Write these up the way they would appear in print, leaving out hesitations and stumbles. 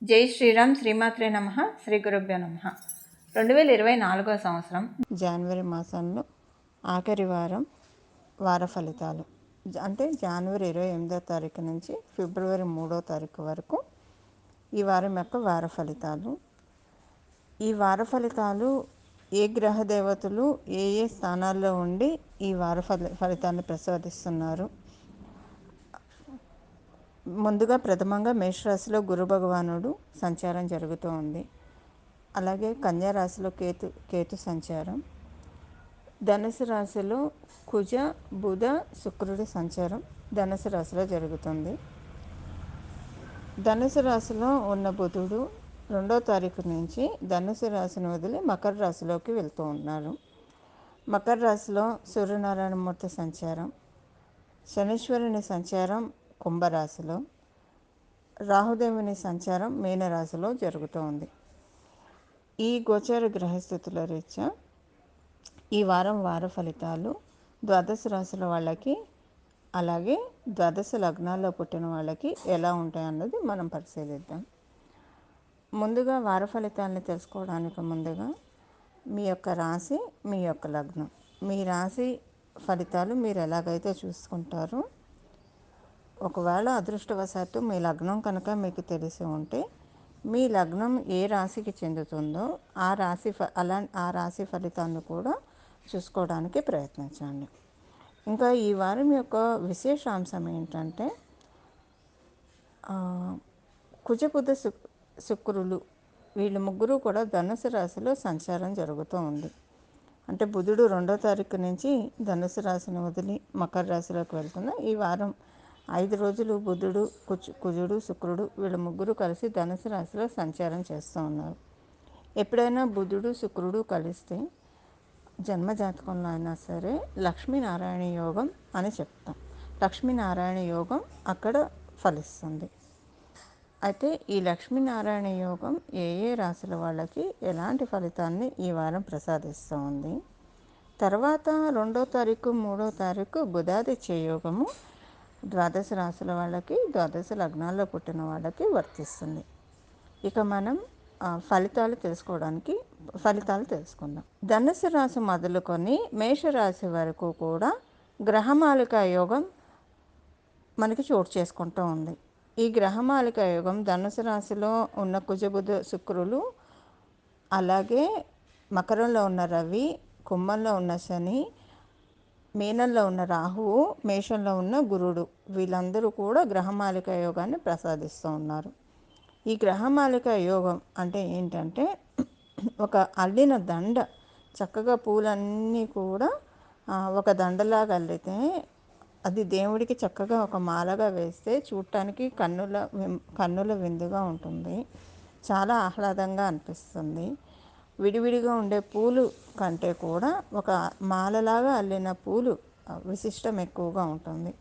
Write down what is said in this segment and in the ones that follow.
జై శ్రీరామ్, శ్రీమాత్రే నమః, శ్రీ గురుభ్యో నమః. 2024 సంవత్సరం జనవరి మాసంలో ఆఖరి వార ఫలితాలు అంటే జనవరి 28వ తారీఖు నుంచి ఫిబ్రవరి 3వ తారీఖు వరకు ఈ వారం యొక్క వార ఫలితాలు. ఈ వార ఫలితాలు ఏ గ్రహ దేవతలు ఏ ఏ స్థానాల్లో ఉండి ఈ వార ఫలితాన్ని ప్రసాదిస్తున్నారు. ముందుగా ప్రథమంగా మేషరాశిలో గురు భగవానుడు సంచారం జరుగుతూ ఉంది. అలాగే కన్యా రాశిలో కేతు సంచారం, ధనుసు రాశిలో కుజ బుధ శుక్రుడి సంచారం ధనుసు రాశిలో జరుగుతుంది. ధనుసు రాశిలో ఉన్న బుధుడు 2వ తారీఖు నుంచి ధనుసు రాశిని వదిలి మకర రాశిలోకి వెళ్తూ ఉన్నారు. మకర రాశిలో సూర్యనారాయణమూర్తి సంచారం, శనీశ్వరుని సంచారం కుంభరాశిలో, రాహుదేవుని సంచారం మీనరాశిలో జరుగుతూ ఉంది. ఈ గోచార గ్రహస్థితుల రీత్యా ఈ వారం వార ఫలితాలు ద్వాదశ రాశుల వాళ్ళకి అలాగే ద్వాదశ లగ్నాల్లో పుట్టిన వాళ్ళకి ఎలా ఉంటాయన్నది మనం పరిశీలిద్దాం. ముందుగా వార ఫలితాలని తెలుసుకోవడానికి ముందుగా మీ యొక్క రాశి, మీ యొక్క లగ్నం, మీ రాశి ఫలితాలు మీరు ఎలాగైతే చూసుకుంటారో, ఒకవేళ అదృష్టవశాత్తు మీ లగ్నం కనుక మీకు తెలిసి ఉంటే మీ లగ్నం ఏ రాశికి చెందుతుందో ఆ రాశి ఫలితాన్ని కూడా చూసుకోవడానికి ప్రయత్నించండి. ఇంకా ఈ వారం యొక్క విశేషాంశం ఏంటంటే కుజబుధ శుక్రులు వీళ్ళు ముగ్గురు కూడా ధనుసు రాశిలో సంచారం జరుగుతూ ఉంది. అంటే బుధుడు 2వ తారీఖు నుంచి ధనుసు రాశిని వదిలి మకర రాశిలోకి వెళ్తున్న ఈ వారం 5 రోజులు బుధుడు కుజుడు శుక్రుడు వీళ్ళ ముగ్గురు కలిసి ధనుసు రాశిలో సంచారం చేస్తూ ఉన్నారు. ఎప్పుడైనా బుధుడు శుక్రుడు కలిస్తే జన్మజాతకంలో అయినా సరే లక్ష్మీనారాయణ యోగం అని చెప్తాం. లక్ష్మీనారాయణ యోగం అక్కడ ఫలిస్తుంది. అయితే ఈ లక్ష్మీనారాయణ యోగం ఏ ఏ రాశుల వాళ్ళకి ఎలాంటి ఫలితాన్ని ఈ వారం ప్రసాదిస్తూ ఉంది. తర్వాత 2వ తారీఖు 3వ తారీఖు బుధాదిత్య యోగము ద్వాదశ రాశుల వాళ్ళకి, ద్వాదశ లగ్నాల్లో పుట్టిన వాళ్ళకి వర్తిస్తుంది. ఇక మనం ఫలితాలు తెలుసుకుందాం. ధనుసు రాశి మొదలుకొని మేషరాశి వరకు కూడా గ్రహమాలిక యోగం మనకి చోటు చేసుకుంటూ ఉంది. ఈ గ్రహమాలిక యోగం ధనుసు రాశిలో ఉన్న కుజబుధ శుక్రులు, అలాగే మకరంలో ఉన్న రవి, కుంభంలో ఉన్న శని, మీనంలో ఉన్న రాహువు, మేషంలో ఉన్న గురుడు వీళ్ళందరూ కూడా గ్రహమాలిక యోగాన్ని ప్రసాదిస్తూ ఉన్నారు. ఈ గ్రహమాలిక యోగం అంటే ఏంటంటే ఒక అల్లిన దండ, చక్కగా పూలన్నీ కూడా ఒక దండలాగా అల్లితే అది దేవుడికి చక్కగా ఒక మాలగా వేస్తే చూడటానికి కన్నుల విందుగా ఉంటుంది. చాలా ఆహ్లాదంగా అనిపిస్తుంది. విడివిడిగా ఉండే పూలు కంటే కూడా ఒక మాలలాగా అల్లిన పూలు విశిష్టం ఎక్కువగా ఉంటుంది.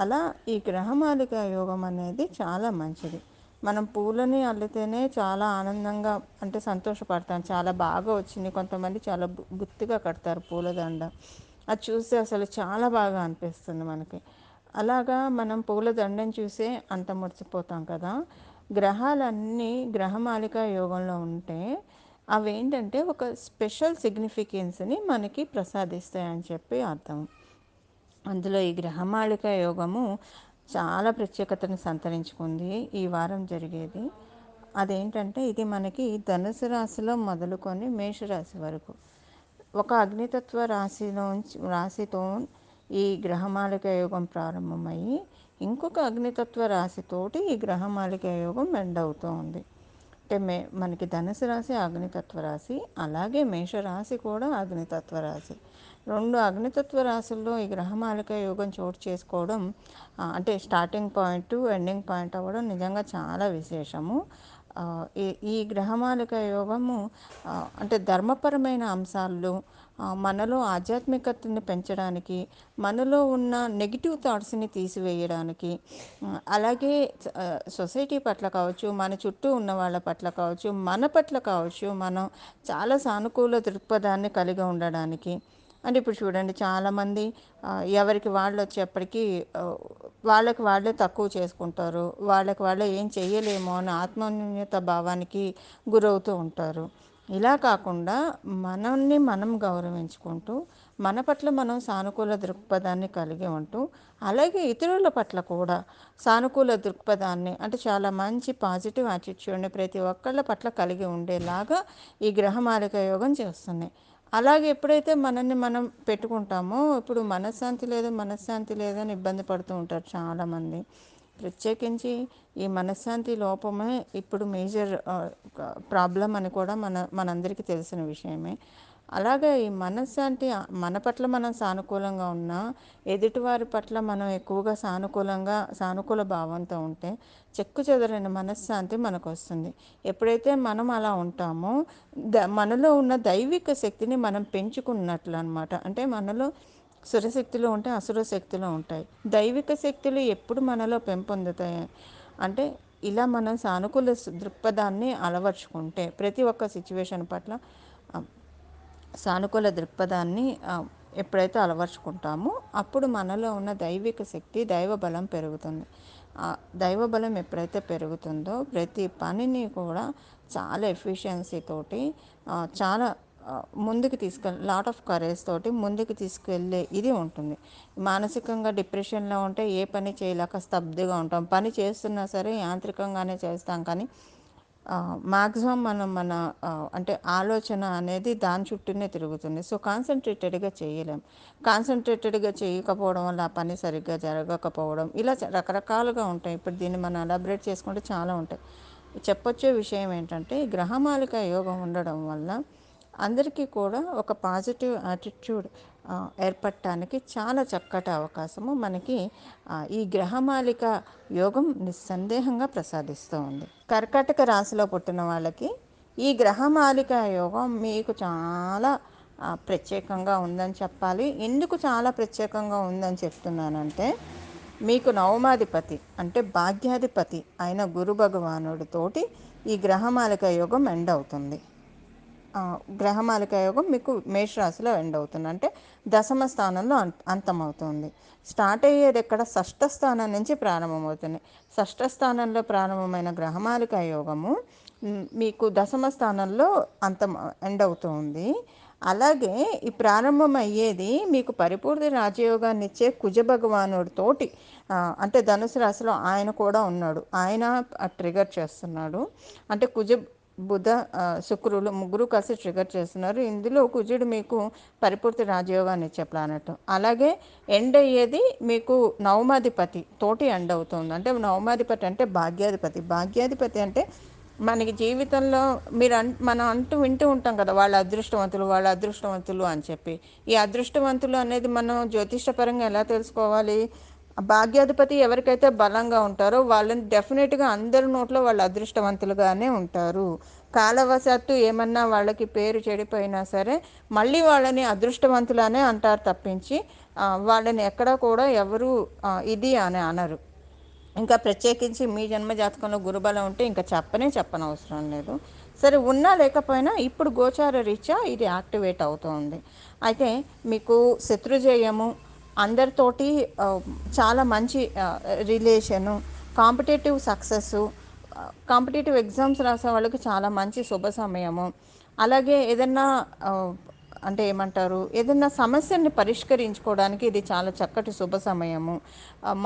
అలా ఈ గ్రహమాలిక యోగం అనేది చాలా మంచిది. మనం పూలని అల్లితేనే చాలా ఆనందంగా అంటే సంతోషపడతాం. చాలా బాగా వచ్చింది. కొంతమంది చాలా గుత్తిగా కడతారు పూలదండ. అది చూస్తే అసలు చాలా బాగా అనిపిస్తుంది మనకి. అలాగా మనం పూలదండని చూసే అంత మురిసిపోతాం కదా. గ్రహాలన్నీ గ్రహమాలిక యోగంలో ఉంటే అవేంటంటే ఒక స్పెషల్ సిగ్నిఫికెన్స్ని మనకి ప్రసాదిస్తాయని చెప్పి అర్థం. అందులో ఈ గ్రహమాలిక యోగము చాలా ప్రత్యేకతను సంతరించుకుంది ఈ వారం జరిగేది. అదేంటంటే ఇది మనకి ధనుసు రాశిలో మొదలుకొని మేషరాశి వరకు ఒక అగ్నితత్వ రాశితో ఈ గ్రహమాలిక యోగం ప్రారంభమయ్యి ఇంకొక అగ్నితత్వ రాశితోటి ఈ గ్రహమాలిక యోగం ఎండ్ అవుతూ ఉంది. అంటే మనకి ధనుసు రాశి అగ్నితత్వ రాశి, అలాగే మేషరాశి కూడా అగ్నితత్వ రాశి. 2 అగ్నితత్వ రాశుల్లో ఈ గ్రహమాలిక యోగం చోటు చేసుకోవడం అంటే స్టార్టింగ్ పాయింట్ ఎండింగ్ పాయింట్ అవ్వడం నిజంగా చాలా విశేషము. ఈ గ్రహమాలిక యోగము అంటే ధర్మపరమైన అంశాల్లో మనలో ఆధ్యాత్మికతని పెంచడానికి, మనలో ఉన్న నెగిటివ్ థాట్స్ని తీసివేయడానికి, అలాగే సొసైటీ పట్ల కావచ్చు, మన చుట్టూ ఉన్న వాళ్ళ పట్ల కావచ్చు, మన పట్ల కావచ్చు, మనం చాలా సానుకూల దృక్పథాన్ని కలిగి ఉండడానికి. అంటే ఇప్పుడు చూడండి చాలామంది ఎవరికి వాళ్ళు వచ్చేప్పటికీ వాళ్ళకి వాళ్ళే తక్కువ చేసుకుంటారు, వాళ్ళకి వాళ్ళే ఏం చెయ్యలేమో అని ఆత్మన్యూన్యత భావానికి గురవుతూ ఉంటారు. ఇలా కాకుండా మనల్ని మనం గౌరవించుకుంటూ మన పట్ల మనం సానుకూల దృక్పథాన్ని కలిగి ఉంటూ, అలాగే ఇతరుల పట్ల కూడా సానుకూల దృక్పథాన్ని, అంటే చాలా మంచి పాజిటివ్ యాటిట్యూడ్ని ప్రతి ఒక్కళ్ళ పట్ల కలిగి ఉండేలాగా ఈ గ్రహమాలిక యోగం చేస్తుంది. అలాగే ఎప్పుడైతే మనల్ని మనం పెట్టుకుంటామో, ఇప్పుడు మనశ్శాంతి లేదని ఇబ్బంది పడుతూ ఉంటారు చాలామంది. ప్రత్యేకించి ఈ మనశ్శాంతి లోపమే ఇప్పుడు మేజర్ ప్రాబ్లం అని కూడా మనందరికీ తెలిసిన విషయమే. అలాగే ఈ మనశ్శాంతి మన పట్ల మనం సానుకూలంగా ఉన్నా, ఎదుటివారి పట్ల మనం ఎక్కువగా సానుకూల భావంతో ఉంటే చెక్కు చెదరని మనశ్శాంతి మనకు వస్తుంది. ఎప్పుడైతే మనం అలా ఉంటామో మనలో ఉన్న దైవిక శక్తిని మనం పెంచుకున్నట్లు అనమాట. అంటే మనలో సురశక్తులు ఉంటాయి, అసుర శక్తులు ఉంటాయి. దైవిక శక్తులు ఎప్పుడు మనలో పెంపొందుతాయి అంటే ఇలా మనం సానుకూల దృక్పథాన్ని అలవర్చుకుంటే ప్రతి ఒక్క సిచ్యువేషన్ పట్ల సానుకూల దృక్పథాన్ని ఎప్పుడైతే అలవర్చుకుంటామో అప్పుడు మనలో ఉన్న దైవిక శక్తి, దైవబలం పెరుగుతుంది. దైవబలం ఎప్పుడైతే పెరుగుతుందో ప్రతి పనిని కూడా చాలా ఎఫిషియన్సీ తోటి చాలా ముందుకు లాట్ ఆఫ్ కరేజ్ తోటి ముందుకు తీసుకెళ్ళే ఇది ఉంటుంది. మానసికంగా డిప్రెషన్లో ఉంటే ఏ పని చేయలేక స్తబ్దుగా ఉంటాం. పని చేస్తున్నా సరే యాంత్రికంగానే చేస్తాం, కానీ మ్యాక్సిమం మన అంటే ఆలోచన అనేది దాని చుట్టూనే తిరుగుతుంది. సో కాన్సన్ట్రేటెడ్గా చేయలేం. కాన్సన్ట్రేటెడ్గా చేయకపోవడం వల్ల ఆ పని సరిగ్గా జరగకపోవడం ఇలా రకరకాలుగా ఉంటాయి. ఇప్పుడు దీన్ని మనం ఎలాబరేట్ చేసుకుంటే చాలా ఉంటాయి. చెప్పొచ్చే విషయం ఏంటంటే గ్రహమాలిక యోగం ఉండడం వల్ల అందరికీ కూడా ఒక పాజిటివ్ యాటిట్యూడ్ ఏర్పడటానికి చాలా చక్కటి అవకాశము మనకి ఈ గ్రహమాలిక యోగం నిస్సందేహంగా ప్రసాదిస్తూ ఉంది. కర్కాటక రాశిలో పుట్టిన వాళ్ళకి ఈ గ్రహమాలిక యోగం మీకు చాలా ప్రత్యేకంగా ఉందని చెప్పాలి. ఎందుకు చాలా ప్రత్యేకంగా ఉందని చెప్తున్నానంటే మీకు నవమాధిపతి అంటే భాగ్యాధిపతి అయిన గురు భగవానుడితోటి ఈ గ్రహమాలిక యోగం ఎండ్ అవుతుంది. గ్రహమాలిక యోగం మీకు మేషరాశిలో ఎండ్ అవుతుంది, అంటే దశమ స్థానంలో అంతమవుతుంది. స్టార్ట్ అయ్యేది ఎక్కడ? షష్ఠ స్థానం నుంచి ప్రారంభమవుతుంది. షష్ఠ స్థానంలో ప్రారంభమైన గ్రహమాలిక యోగము మీకు దశమ స్థానంలో ఎండ్ అవుతుంది. అలాగే ఈ ప్రారంభం అయ్యేది మీకు పరిపూర్తి రాజయోగాన్ని ఇచ్చే కుజ భగవానుడితోటి, అంటే ధనుసు రాశిలో ఆయన కూడా ఉన్నాడు, ఆయన ట్రిగర్ చేస్తున్నాడు. అంటే బుధ శుక్రులు ముగ్గురు కలిసి ట్రిగర్ చేస్తున్నారు. ఇందులో కుజుడు మీకు పరిపూర్తి రాజయోగాన్ని ఇచ్చే ప్లానెట్. అలాగే ఎండ్ అయ్యేది మీకు నవమాధిపతి తోటి ఎండ్ అవుతుంది. అంటే నవమాధిపతి అంటే భాగ్యాధిపతి అంటే మనకి జీవితంలో మనం వింటూ ఉంటాం కదా, వాళ్ళ అదృష్టవంతులు అని చెప్పి. ఈ అదృష్టవంతులు అనేది మనం జ్యోతిషపరంగా ఎలా తెలుసుకోవాలి? భాగ్యాధిపతి ఎవరికైతే బలంగా ఉంటారో వాళ్ళని డెఫినెట్గా అందరి నోట్లో వాళ్ళు అదృష్టవంతులుగానే ఉంటారు. కాలవశాత్తు ఏమన్నా వాళ్ళకి పేరు చెడిపోయినా సరే మళ్ళీ వాళ్ళని అదృష్టవంతులనే అంటారు తప్పించి వాళ్ళని ఎక్కడా కూడా ఎవరు ఇది అని అనరు. ఇంకా ప్రత్యేకించి మీ జన్మ జాతకంలో గురుబలం ఉంటే ఇంకా చెప్పనవసరం లేదు. సరే, ఉన్నా లేకపోయినా ఇప్పుడు గోచార రీత్యా ఇది యాక్టివేట్ అవుతుంది. అయితే మీకు శత్రుజయము, అందరితోటి చాలా మంచి రిలేషను, కాంపిటేటివ్ సక్సెస్సు, కాంపిటేటివ్ ఎగ్జామ్స్ రాసే వాళ్ళకి చాలా మంచి శుభ సమయము. అలాగే ఏదన్నా అంటే ఏదన్నా సమస్యని పరిష్కరించుకోవడానికి ఇది చాలా చక్కటి శుభ సమయము.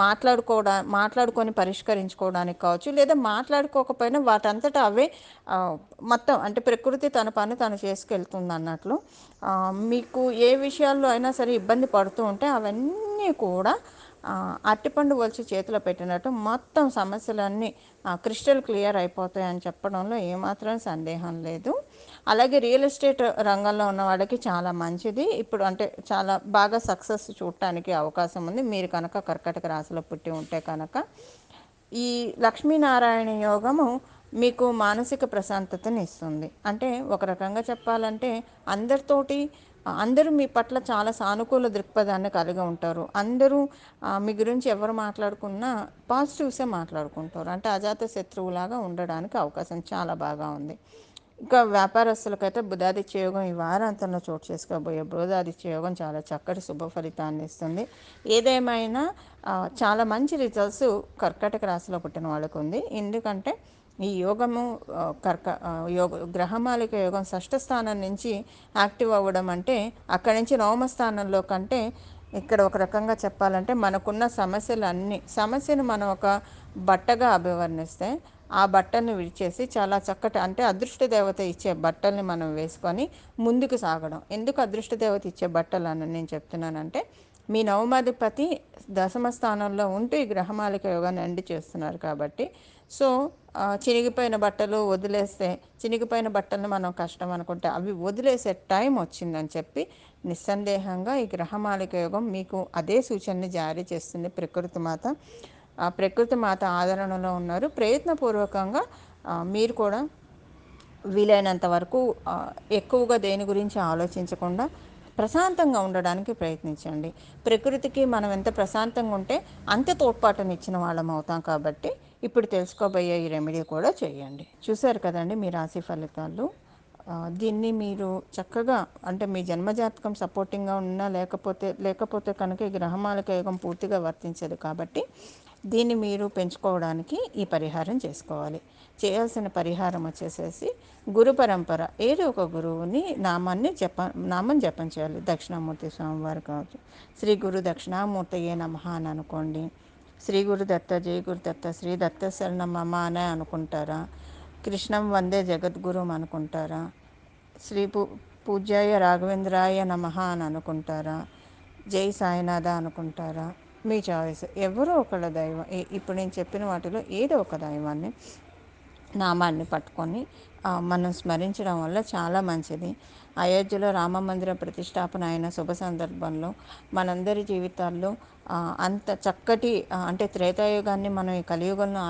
మాట్లాడుకొని పరిష్కరించుకోవడానికి కావచ్చు, లేదా మాట్లాడుకోకపోయినా వాటంతటా అవే మొత్తం అంటే ప్రకృతి తన పని తను చేసుకెళ్తుంది అన్నట్లు. మీకు ఏ విషయాల్లో అయినా సరే ఇబ్బంది పడుతూ ఉంటే అవన్నీ కూడా అరటిపండు ఒలిచి చేతిలో పెట్టినట్టు మొత్తం సమస్యలన్నీ క్రిస్టల్ క్లియర్ అయిపోతాయని చెప్పడంలో ఏమాత్రం సందేహం లేదు. అలాగే రియల్ ఎస్టేట్ రంగంలో ఉన్న వాళ్ళకి చాలా మంచిది. ఇప్పుడు అంటే చాలా బాగా సక్సెస్ చూడటానికి అవకాశం ఉంది, మీరు కనుక కర్కాటక రాశిలో పుట్టి ఉంటే కనుక. ఈ లక్ష్మీనారాయణ యోగము మీకు మానసిక ప్రశాంతతని ఇస్తుంది. అంటే ఒక రకంగా చెప్పాలంటే అందరూ మీ పట్ల చాలా సానుకూల దృక్పథాన్ని కలిగి ఉంటారు. అందరూ మీ గురించి ఎవరు మాట్లాడుకున్నా పాజిటివ్సే మాట్లాడుకుంటారు. అంటే అజాత శత్రువులాగా ఉండడానికి అవకాశం చాలా బాగా ఉంది. ఇంకా వ్యాపారస్తులకైతే బుధాదిత్య యోగం ఈ వారాంతంలో చోటు చేసుకోబోయే బుధాదిత్య యోగం చాలా చక్కటి శుభ ఫలితాన్ని ఇస్తుంది. ఏదేమైనా చాలా మంచి రిజల్ట్స్ కర్కాటక రాశిలో పుట్టిన వాళ్ళకు ఉంది. ఎందుకంటే ఈ యోగము యోగ గ్రహమాలిక యోగం షష్ఠ స్థానం నుంచి యాక్టివ్ అవ్వడం అంటే అక్కడి నుంచి నవమ స్థానంలో కంటే ఇక్కడ ఒక రకంగా చెప్పాలంటే మనకున్న సమస్యను మనం ఒక బట్టగా అభివర్ణిస్తే ఆ బట్టల్ని విడిచేసి చాలా చక్కటి అంటే అదృష్ట దేవత ఇచ్చే బట్టల్ని మనం వేసుకొని ముందుకు సాగడం. ఎందుకు అదృష్ట దేవత ఇచ్చే బట్టలు అని నేను చెప్తున్నానంటే మీ నవమాధిపతి దశమ స్థానంలో ఉంటూ ఈ గ్రహమాలిక యోగాన్ని ఎండ్ చేస్తున్నారు కాబట్టి సో చినిగిపోయిన బట్టలు వదిలేస్తే చినిగిపోయిన బట్టలను మనం కష్టం అనుకుంటే అవి వదిలేసే టైం వచ్చిందని చెప్పి నిస్సందేహంగా ఈ గ్రహమాలిక యోగం మీకు అదే సూచనని జారీ చేస్తుంది ప్రకృతి మాత. ఆ ప్రకృతి మాత ఆదరణలో ఉన్నారు. ప్రయత్నపూర్వకంగా మీరు కూడా వీలైనంత వరకు ఎక్కువగా దేని గురించి ఆలోచించకుండా ప్రశాంతంగా ఉండడానికి ప్రయత్నించండి. ప్రకృతికి మనం ఎంత ప్రశాంతంగా ఉంటే అంత తోడ్పాటునిచ్చిన వాళ్ళం అవుతాం కాబట్టి ఇప్పుడు తెలుసుకోబోయే ఈ రెమెడీ కూడా చేయండి. చూశారు కదండి మీ రాశి ఫలితాలు. దీన్ని మీరు చక్కగా అంటే మీ జన్మజాతకం సపోర్టింగ్గా ఉన్నా లేకపోతే కనుక ఈ గ్రహమాలిక యోగం పూర్తిగా వర్తించదు కాబట్టి దీన్ని మీరు పెంచుకోవడానికి ఈ పరిహారం చేసుకోవాలి. చేయాల్సిన పరిహారం వచ్చేసేసి గురు పరంపర ఏదో ఒక గురువుని నామం జపం చేయాలి. దక్షిణామూర్తి స్వామివారు కావచ్చు, శ్రీ గురు దక్షిణామూర్తయే నమః అని అనుకోండి. శ్రీ గురు దత్త, జయ గురు దత్త, శ్రీ దత్త శరణం మమ అనే అనుకుంటారా, కృష్ణం వందే జగద్గురుం అనుకుంటారా, పూజ్యాయ రాఘవేంద్రాయ నమః అని అనుకుంటారా, జై సాయినాథ అనుకుంటారా, మీ చాయిస్. ఎవరో ఒకళ్ళ దైవం ఇప్పుడు నేను చెప్పిన వాటిలో ఏదో ఒక దైవాన్ని నామాన్ని పట్టుకొని మనం స్మరించడం వల్ల చాలా మంచిది. అయోధ్యలో రామ మందిర ప్రతిష్టాపన అయిన శుభ సందర్భంలో మనందరి జీవితాల్లో అంత చక్కటి అంటే త్రేతాయుగాన్ని మనం ఈ కలియుగంలో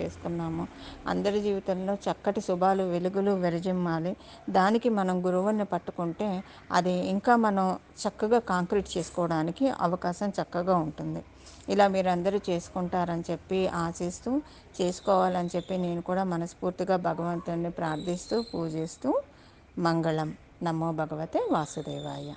చేసుకున్నాము. అందరి జీవితంలో చక్కటి శుభాలు వెలుగులు విరజిమ్మాలి. దానికి మనం గురువుని పట్టుకుంటే అది ఇంకా మనం చక్కగా కాంక్రీట్ చేసుకోవడానికి అవకాశం చక్కగా ఉంటుంది. ఇలా మీరందరూ చేసుకుంటారని చెప్పి ఆశిస్తూ చేసుకోవాలని చెప్పి నేను కూడా మనస్ఫూర్తిగా భగవంతుడిని ప్రార్థిస్తూ పూజిస్తూ మంగళం. నమో భగవతే వాసుదేవాయ.